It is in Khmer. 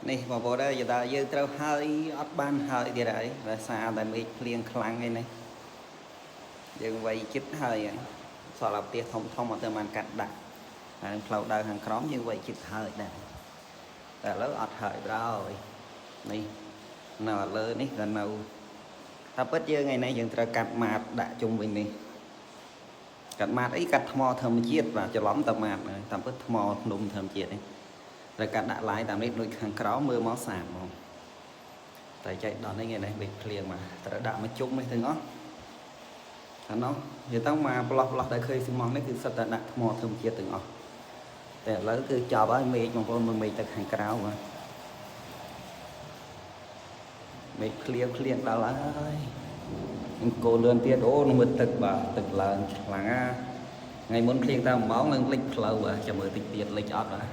នេះបងប្អូនអើយដល់យើងត្រូវហើយអត់បានហើយទៀតហើយដោយសារតែមេឃភ្លៀងខ្លាំងឯនេះយើងវាយចិត្តហើយសល់តែផ្ទះធំធំអត់ទៅបានកាត់ដាក់ហើយផ្លូវដើរខាងក្រោមយើងវាយចិត្តហើយដែរតែឥឡូវអត់ហើយដល់នេះនៅលើនេះក៏នៅតែពិតយើងថ្ងៃនេះយើងត្រូវកាត់ម៉ាតដាក់ជុំវិញនេះកាត់ម៉ាតអីកាត់ថ្មធម្មជាតិបាទច្រឡំតែម៉ាតតាមពិតថ្មភ្នំធម្មជាតិនេះត្រូវកាត់ដាក់ឡាយតាមនេះដូចខាងក្រោមមើលមកសាបហ្មងតែចែកដល់នេះថ្ងៃនេះបិចភ្លៀងមកត្រូវដាក់មកជុំនេះទាំងអស់អានោះនិយាយទៅមកប្លោះដែលឃើញស៊ីម៉ងនេះគឺសិតតែដាក់ថ្មធម្មជាតិទាំងអស់តែឥឡូវគឺចប់ហើយមេឃបងប្អូនមើលមេឃទៅខាងក្រៅបាទមេឃភ្លៀងដល់ហើយអង្គលឿនទៀតអូនឹងមើលទឹកបាទទឹកឡើងខ្លាំងណាថ្ងៃមុនភ្លៀងតែ1ម៉ោងនឹងលិចផ្លូវបាទចាំមើលតិចទៀតលិចអត់បាទ